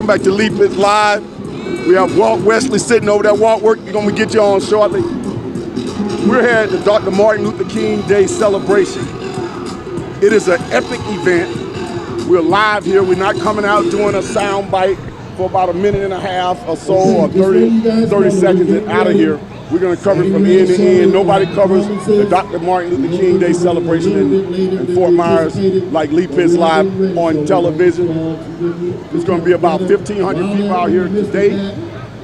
welcome back to Lee Pitts Live. We have Walt Wesley sitting over there. Walt, we're going to get you on shortly. We're here at the Dr. Martin Luther King Day celebration. It is an epic event. We're live here. We're not coming out doing a sound bite for about a minute and a half or so, or 30 seconds and out of here. We're going to cover it from end to end. Nobody covers the Dr. Martin Luther King Day celebration in Fort Myers like Lee Pitts Live on television. There's going to be about 1,500 people out here today.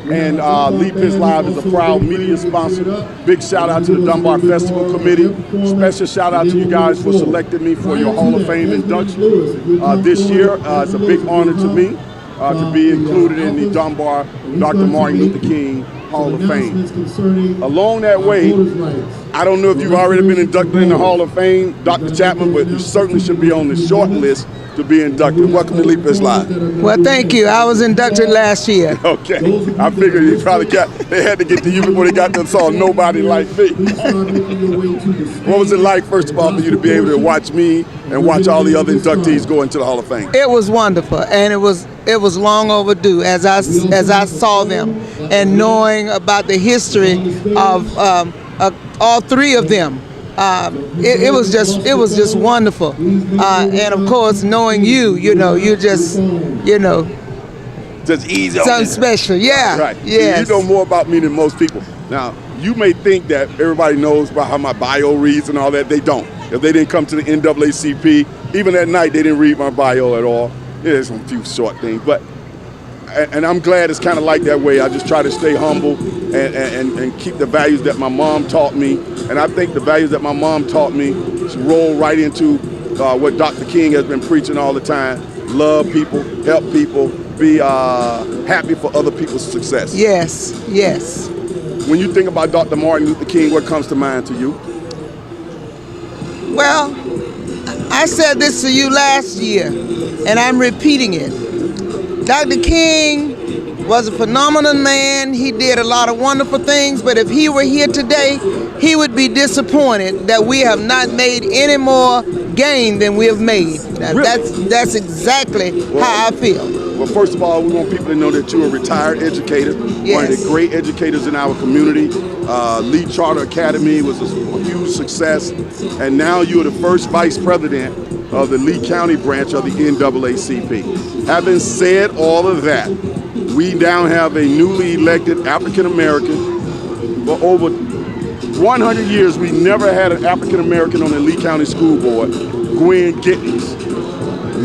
And Lee Pitts Live is a proud media sponsor. Big shout out to the Dunbar Festival Committee. Special shout out to you guys for selecting me for your Hall of Fame induction this year. It's a big honor to me to be included in the Dunbar Dr. Martin Luther King Hall of Fame. Along that way, I don't know if you've already been inducted in the Hall of Fame, Dr. Chapman, but you certainly should be on the short list to be inducted. Welcome to Lee Pitts Live. Well, thank you. I was inducted last year. Okay. I figured you probably they had to get to you before they got to saw nobody like me. What was it like, first of all, for you to be able to watch me and watch all the other inductees go into the Hall of Fame? It was wonderful, and it was long overdue as I saw them, and knowing about the history of all three of them. It was just wonderful, and of course knowing you just easy. Something special, yeah. Right. Yes. You know more about me than most people. Now, you may think that everybody knows about how my bio reads and all that. They don't. If they didn't come to the NAACP, even that night they didn't read my bio at all. Yeah, there's a few short things, and I'm glad it's kind of like that way. I just try to stay humble and keep the values that my mom taught me. And I think the values that my mom taught me roll right into what Dr. King has been preaching all the time. Love people, help people, be happy for other people's success. Yes, yes. When you think about Dr. Martin Luther King, what comes to mind to you? Well, I said this to you last year, and I'm repeating it. Dr. King was a phenomenal man. He did a lot of wonderful things, but if he were here today, he would be disappointed that we have not made any more gain than we have made. Now, really? That's exactly how I feel. Well, first of all, we want people to know that you're a retired educator, yes. One of the great educators in our community. Lee Charter Academy was a huge success, and now you're the first vice president of the Lee County branch of the NAACP. Having said all of that, we now have a newly elected African American. For over 100 years, we never had an African American on the Lee County School Board, Gwen Gittens.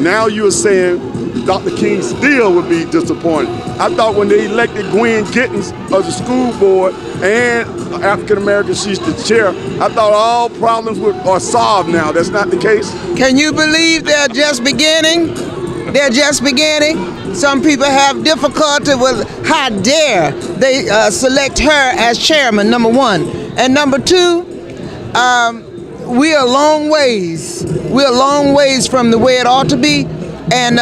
Now you're saying Dr. King still would be disappointed. I thought when they elected Gwen Gittens as the school board and African American, she's the chair, I thought all problems are solved now. That's not the case. Can you believe they're just beginning? They're just beginning. Some people have difficulty with how dare they select her as chairman, number one. And number two, we are long ways. We're a long ways from the way it ought to be. And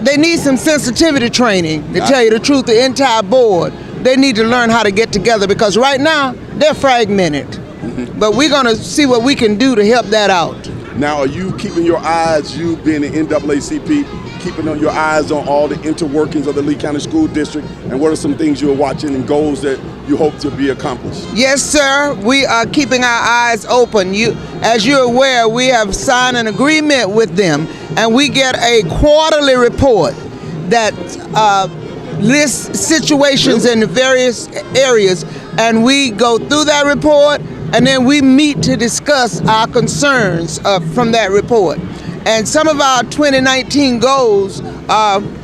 they need some sensitivity training, to tell you the truth, the entire board. They need to learn how to get together, because right now they're fragmented. Mm-hmm. But we're going to see what we can do to help that out. Now, are you keeping your eyes, you being the NAACP, keeping your eyes on all the interworkings of the Lee County School District, and what are some things you're watching and goals that you hope to be accomplished? Yes, sir. We are keeping our eyes open. As you're aware, we have signed an agreement with them, and we get a quarterly report that lists situations in the various areas, and we go through that report, and then we meet to discuss our concerns from that report. And some of our 2019 goals,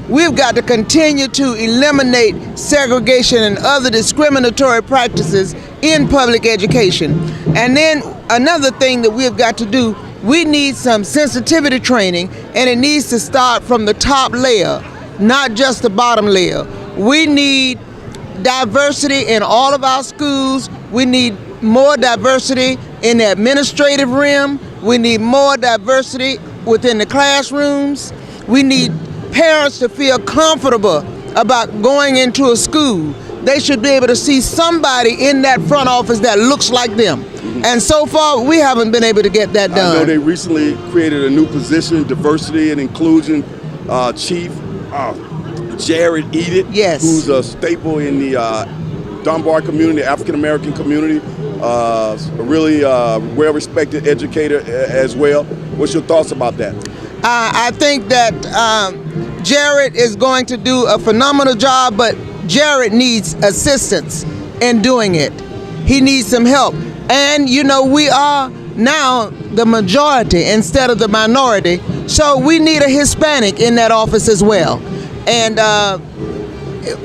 we've got to continue to eliminate segregation and other discriminatory practices in public education. And then another thing that we've got to do, we need some sensitivity training, and it needs to start from the top layer, not just the bottom layer. We need diversity in all of our schools. We need more diversity in the administrative realm. We need more diversity within the classrooms. We need parents to feel comfortable about going into a school. They should be able to see somebody in that front office that looks like them. And so far, we haven't been able to get that done. I know they recently created a new position, diversity and inclusion chief. Jared Edith, Yes. who's a staple in the Dunbar community, African-American community, a really well-respected educator as well. What's your thoughts about that? I think that Jared is going to do a phenomenal job, but Jared needs assistance in doing it. He needs some help. And, you know, we are now the majority instead of the minority, so we need a Hispanic in that office as well. And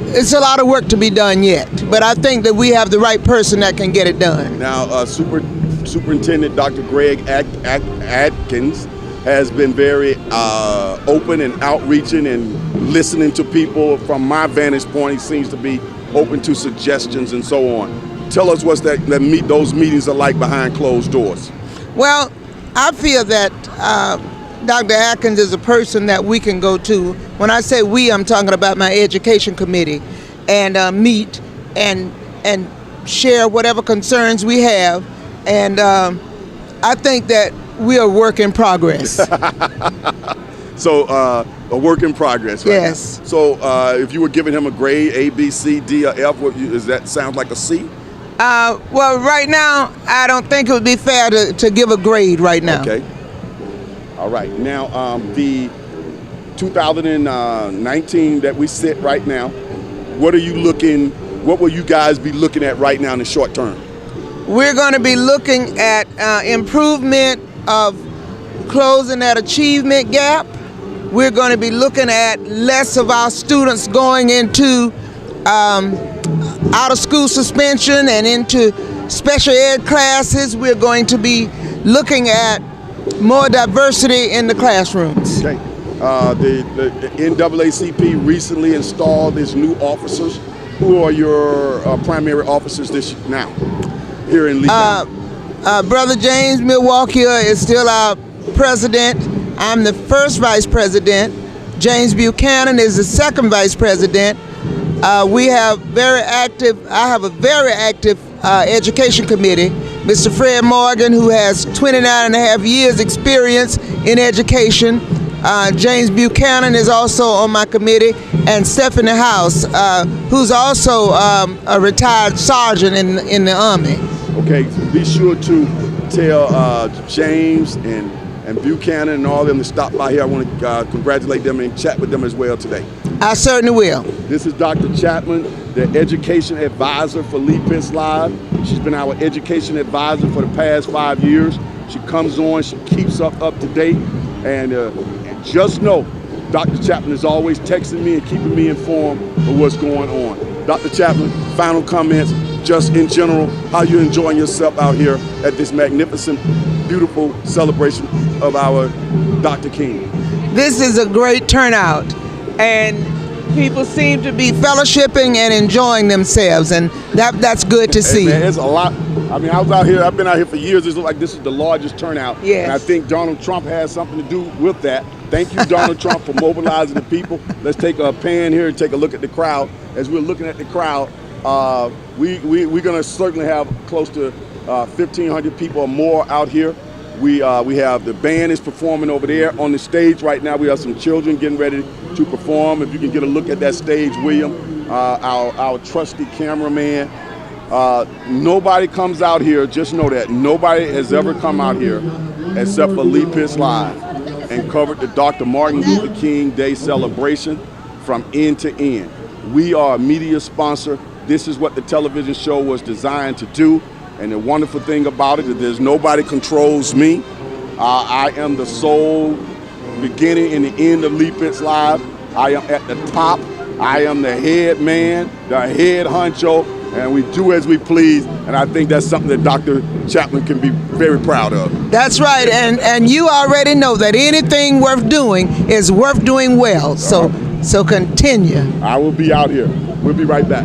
it's a lot of work to be done yet, but I think that we have the right person that can get it done. Now, Superintendent Dr. Greg Atkins has been very open and outreaching and listening to people. From my vantage point, he seems to be open to suggestions and so on. Tell us what's those meetings are like behind closed doors. Well, I feel that Dr. Atkins is a person that we can go to. When I say we, I'm talking about my education committee, and meet and share whatever concerns we have. And I think that we are a work in progress. So a work in progress, right? Yes. Now. So if you were giving him a grade, A, B, C, D, or F, does that sound like a C? Well, right now, I don't think it would be fair to give a grade right now. Okay. All right. Now, the 2019 that we sit right now, what will you guys be looking at right now in the short term? We're going to be looking at improvement of closing that achievement gap. We're going to be looking at less of our students going into out of school suspension and into special ed classes. We're going to be looking at more diversity in the classrooms. Okay. The NAACP recently installed its new officers. Who are your primary officers now here in Lee County? Brother James Milwaukee is still our president. I'm the first vice president. James Buchanan is the second vice president. We have I have a very active education committee. Mr. Fred Morgan, who has 29 and a half years experience in education. James Buchanan is also on my committee, and Stephanie House, who's also a retired sergeant in the Army. Okay, so be sure to tell James and Buchanan and all of them to stop by here. I want to congratulate them and chat with them as well today. I certainly will. This is Dr. Chapman, the education advisor for Lee Pitts Live. She's been our education advisor for the past 5 years. She comes on, she keeps up to date, and just know Dr. Chapman is always texting me and keeping me informed of what's going on. Dr. Chapman, final comments, just in general, how you enjoying yourself out here at this magnificent, beautiful celebration of our Dr. King. This is a great turnout, and people seem to be fellowshipping and enjoying themselves, and that's good to see. Man, it's a lot. I mean, I've been out here for years. It looks like this is the largest turnout. Yes. And I think Donald Trump has something to do with that. Thank you, Donald Trump, for mobilizing the people. Let's take a pan here and take a look at the crowd. As we're looking at the crowd, we're going to certainly have close to 1,500 people or more out here. We have the band is performing over there on the stage right now. We have some children getting ready to perform. If you can get a look at that stage, William, our trusty cameraman. Nobody comes out here, just know that nobody has ever come out here except for Lee Pitts Live and covered the Dr. Martin Luther King Day celebration from end to end. We are a media sponsor. This is what the television show was designed to do. And the wonderful thing about it is there's nobody controls me. I am the sole beginning and the end of Lee Pitts Live. I am at the top. I am the head man, the head honcho, and we do as we please. And I think that's something that Dr. Chapman can be very proud of. That's right, and you already know that anything worth doing is worth doing well. So continue. I will be out here. We'll be right back.